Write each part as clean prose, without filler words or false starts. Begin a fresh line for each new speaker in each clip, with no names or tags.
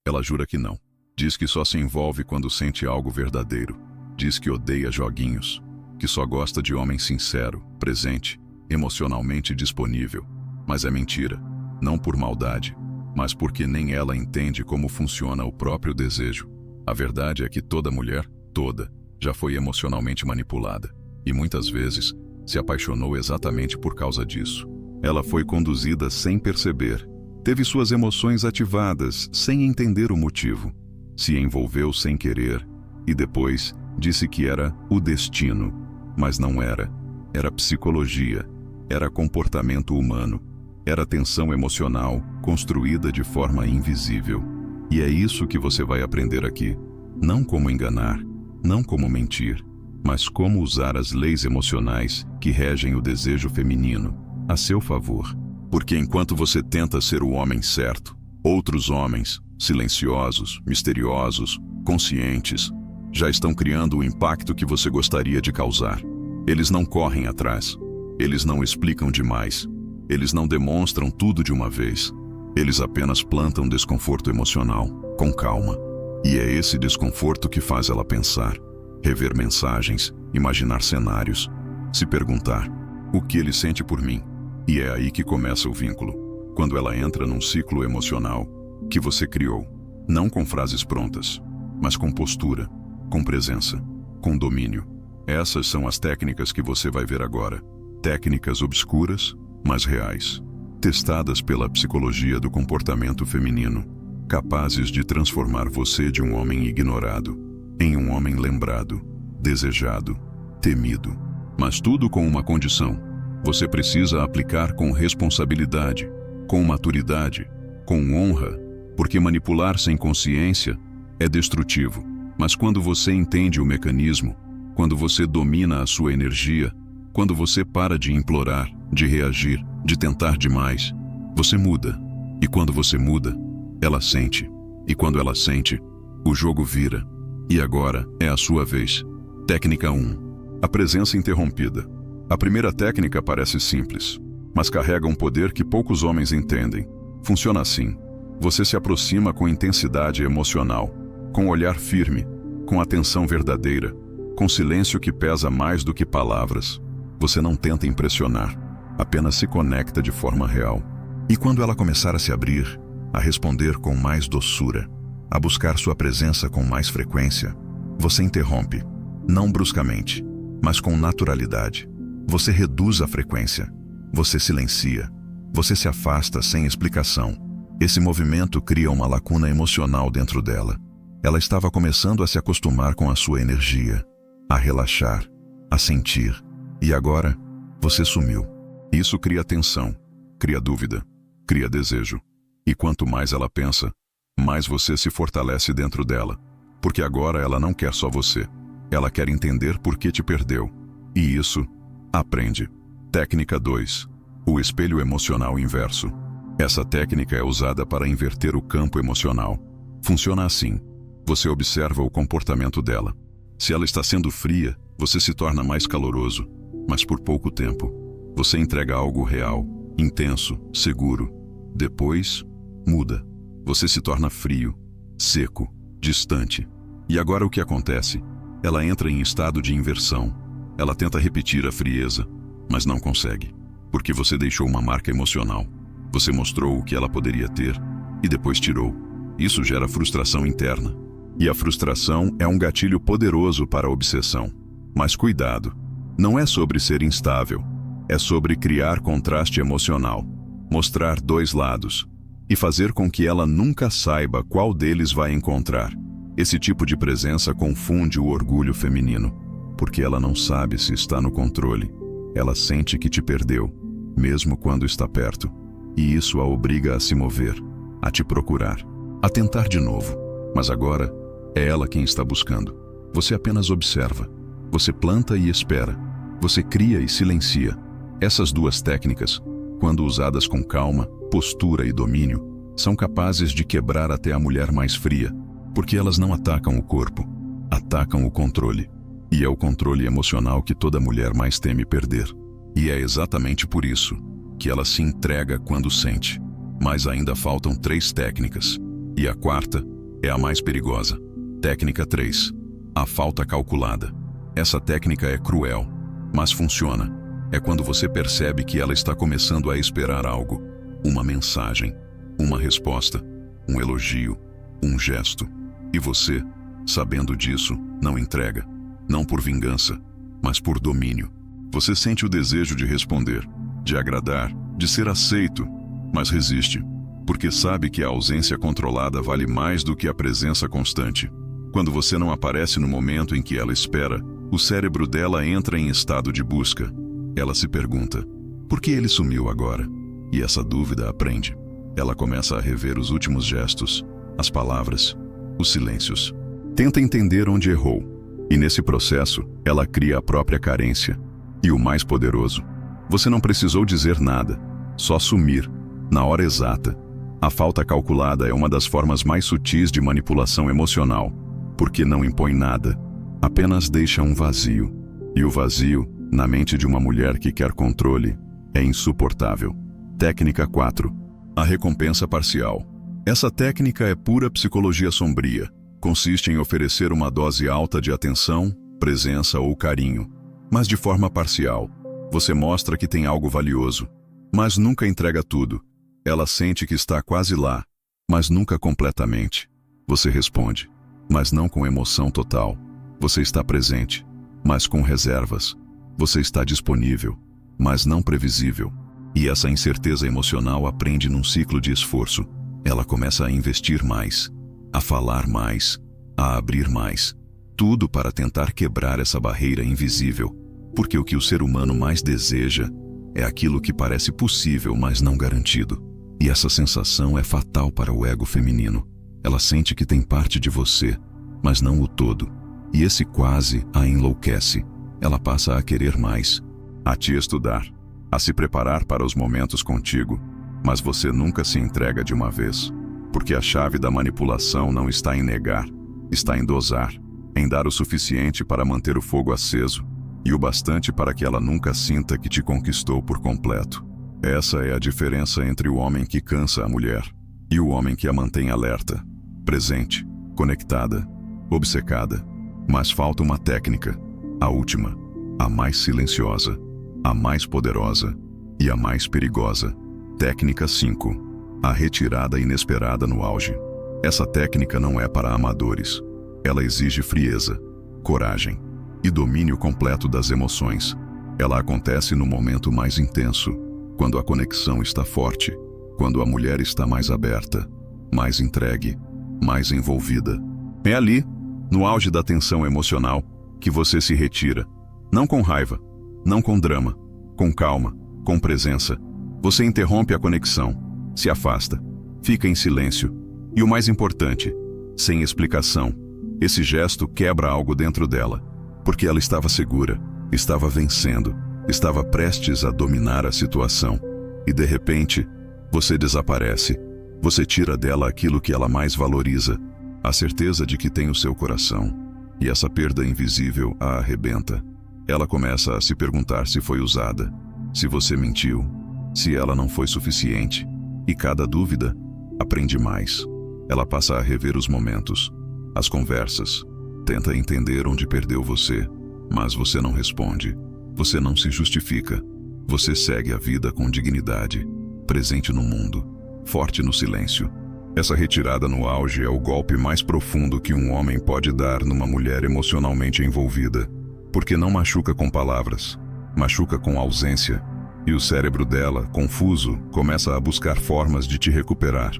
Ela jura que não. Diz que só se envolve quando sente algo verdadeiro. Diz que odeia joguinhos, que só gosta de homem sincero, presente, emocionalmente disponível. Mas é mentira, não por maldade, mas porque nem ela entende como funciona o próprio desejo. A verdade é que toda mulher, toda, já foi emocionalmente manipulada, e muitas vezes se apaixonou exatamente por causa disso. Ela foi conduzida sem perceber, teve suas emoções ativadas sem entender o motivo, se envolveu sem querer e depois disse que era o destino, mas não era. Era psicologia, era comportamento humano, era tensão emocional construída de forma invisível. E é isso que você vai aprender aqui. Não como enganar, não como mentir, mas como usar as leis emocionais que regem o desejo feminino a seu favor. Porque enquanto você tenta ser o homem certo, outros homens, silenciosos, misteriosos, conscientes, já estão criando o impacto que você gostaria de causar. Eles não correm atrás, eles não explicam demais, eles não demonstram tudo de uma vez. Eles apenas plantam desconforto emocional, com calma. E é esse desconforto que faz ela pensar, rever mensagens, imaginar cenários, se perguntar: o que ele sente por mim? E é aí que começa o vínculo, quando ela entra num ciclo emocional que você criou, não com frases prontas, mas com postura, com presença, com domínio. Essas são as técnicas que você vai ver agora. Técnicas obscuras, mas reais. Testadas pela psicologia do comportamento feminino, capazes de transformar você de um homem ignorado em um homem lembrado, desejado, temido. Mas tudo com uma condição: você precisa aplicar com responsabilidade, com maturidade, com honra, porque manipular sem consciência é destrutivo. Mas quando você entende o mecanismo, quando você domina a sua energia, quando você para de implorar, de reagir, de tentar demais, você muda. E quando você muda, ela sente. E quando ela sente, o jogo vira. E agora é a sua vez. Técnica 1. A presença interrompida. A primeira técnica parece simples, mas carrega um poder que poucos homens entendem. Funciona assim: você se aproxima com intensidade emocional, com olhar firme, com atenção verdadeira, com silêncio que pesa mais do que palavras. Você não tenta impressionar, apenas se conecta de forma real. E quando ela começar a se abrir, a responder com mais doçura, a buscar sua presença com mais frequência, você interrompe, não bruscamente, mas com naturalidade. Você reduz a frequência, você silencia, você se afasta sem explicação. Esse movimento cria uma lacuna emocional dentro dela. Ela estava começando a se acostumar com a sua energia, a relaxar, a sentir. E agora, você sumiu. Isso cria tensão, cria dúvida, cria desejo. E quanto mais ela pensa, mais você se fortalece dentro dela. Porque agora ela não quer só você. Ela quer entender por que te perdeu. E isso, aprende. Técnica 2. O espelho emocional inverso. Essa técnica é usada para inverter o campo emocional. Funciona assim: você observa o comportamento dela. Se ela está sendo fria, você se torna mais caloroso, mas por pouco tempo. Você entrega algo real, intenso, seguro. Depois, muda. Você se torna frio, seco, distante. E agora o que acontece? Ela entra em estado de inversão. Ela tenta repetir a frieza, mas não consegue, porque você deixou uma marca emocional. Você mostrou o que ela poderia ter e depois tirou. Isso gera frustração interna. E a frustração é um gatilho poderoso para a obsessão. Mas cuidado, não é sobre ser instável, é sobre criar contraste emocional, mostrar dois lados e fazer com que ela nunca saiba qual deles vai encontrar. Esse tipo de presença confunde o orgulho feminino, porque ela não sabe se está no controle. Ela sente que te perdeu, mesmo quando está perto. E isso a obriga a se mover, a te procurar, a tentar de novo. Mas agora, é ela quem está buscando. Você apenas observa. Você planta e espera. Você cria e silencia. Essas duas técnicas, quando usadas com calma, postura e domínio, são capazes de quebrar até a mulher mais fria, porque elas não atacam o corpo, atacam o controle. E é o controle emocional que toda mulher mais teme perder. E é exatamente por isso que ela se entrega quando sente. Mas ainda faltam 3 técnicas. E a quarta É a mais perigosa. Técnica 3. A falta calculada. Essa técnica é cruel, mas funciona. É quando você percebe que ela está começando a esperar algo. Uma mensagem, uma resposta, um elogio, um gesto. E você, sabendo disso, não entrega. Não por vingança, mas por domínio. Você sente o desejo de responder, de agradar, de ser aceito, mas resiste, porque sabe que a ausência controlada vale mais do que a presença constante. Quando você não aparece no momento em que ela espera, o cérebro dela entra em estado de busca. Ela se pergunta, por que ele sumiu agora? E essa dúvida a prende. Ela começa a rever os últimos gestos, as palavras, os silêncios. Tenta entender onde errou. E nesse processo, ela cria a própria carência. E o mais poderoso, você não precisou dizer nada, só sumir, na hora exata. A falta calculada é uma das formas mais sutis de manipulação emocional, porque não impõe nada, apenas deixa um vazio. E o vazio, na mente de uma mulher que quer controle, é insuportável. Técnica 4. A recompensa parcial. Essa técnica é pura psicologia sombria. Consiste em oferecer uma dose alta de atenção, presença ou carinho, mas de forma parcial. Você mostra que tem algo valioso, mas nunca entrega tudo. Ela sente que está quase lá, mas nunca completamente. Você responde, mas não com emoção total. Você está presente, mas com reservas. Você está disponível, mas não previsível. E essa incerteza emocional aprende num ciclo de esforço. Ela começa a investir mais, a falar mais, a abrir mais. Tudo para tentar quebrar essa barreira invisível, porque o que o ser humano mais deseja é aquilo que parece possível, mas não garantido. E essa sensação é fatal para o ego feminino. Ela sente que tem parte de você, mas não o todo. E esse quase a enlouquece. Ela passa a querer mais, a te estudar, a se preparar para os momentos contigo, mas você nunca se entrega de uma vez, porque a chave da manipulação não está em negar, está em dosar, em dar o suficiente para manter o fogo aceso, e o bastante para que ela nunca sinta que te conquistou por completo. Essa é a diferença entre o homem que cansa a mulher e o homem que a mantém alerta, presente, conectada, obcecada. Mas falta uma técnica, a última, a mais silenciosa, a mais poderosa e a mais perigosa. Técnica 5. A retirada inesperada no auge. Essa técnica não é para amadores. Ela exige frieza, coragem e domínio completo das emoções. Ela acontece no momento mais intenso, quando a conexão está forte, quando a mulher está mais aberta, mais entregue, mais envolvida. É ali, no auge da tensão emocional, que você se retira. Não com raiva, não com drama, com calma, com presença. Você interrompe a conexão, se afasta, fica em silêncio. E o mais importante, sem explicação. Esse gesto quebra algo dentro dela, porque ela estava segura, estava vencendo, estava prestes a dominar a situação. E de repente, você desaparece. Você tira dela aquilo que ela mais valoriza, a certeza de que tem o seu coração. E essa perda invisível a arrebenta. Ela começa a se perguntar se foi usada, se você mentiu, se ela não foi suficiente. E cada dúvida aprende mais. Ela passa a rever os momentos, as conversas, tenta entender onde perdeu você, mas você não responde. Você não se justifica. Você segue a vida com dignidade, presente no mundo, forte no silêncio. Essa retirada no auge é o golpe mais profundo que um homem pode dar numa mulher emocionalmente envolvida, porque não machuca com palavras, machuca com ausência, e o cérebro dela, confuso, começa a buscar formas de te recuperar,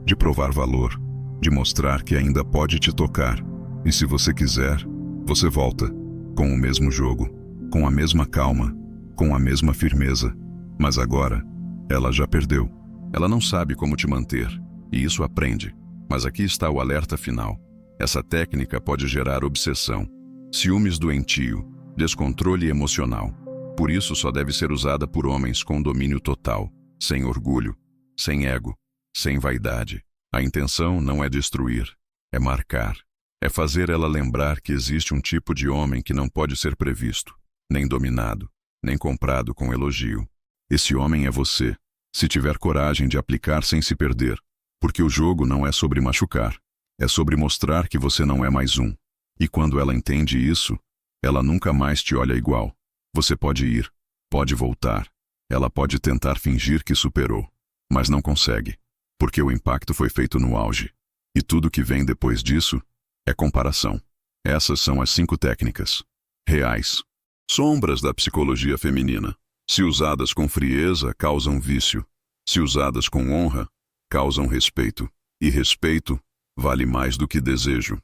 de provar valor, de mostrar que ainda pode te tocar. E se você quiser, você volta, com o mesmo jogo, com a mesma calma, com a mesma firmeza. Mas agora, ela já perdeu. Ela não sabe como te manter, e isso aprende. Mas aqui está o alerta final. Essa técnica pode gerar obsessão, ciúmes doentio, descontrole emocional. Por isso só deve ser usada por homens com domínio total, sem orgulho, sem ego, sem vaidade. A intenção não é destruir, é marcar. É fazer ela lembrar que existe um tipo de homem que não pode ser previsto, nem dominado, nem comprado com elogio. Esse homem é você, se tiver coragem de aplicar sem se perder, porque o jogo não é sobre machucar, É sobre mostrar que você não é mais um. E quando ela entende isso, ela nunca mais te olha igual. Você pode ir, pode voltar. Ela pode tentar fingir que superou, mas não consegue, porque o impacto foi feito no auge. E tudo que vem depois disso é comparação. Essas são as 5 técnicas reais. Sombras da psicologia feminina. Se usadas com frieza, causam vício. Se usadas com honra, causam respeito. E respeito vale mais do que desejo.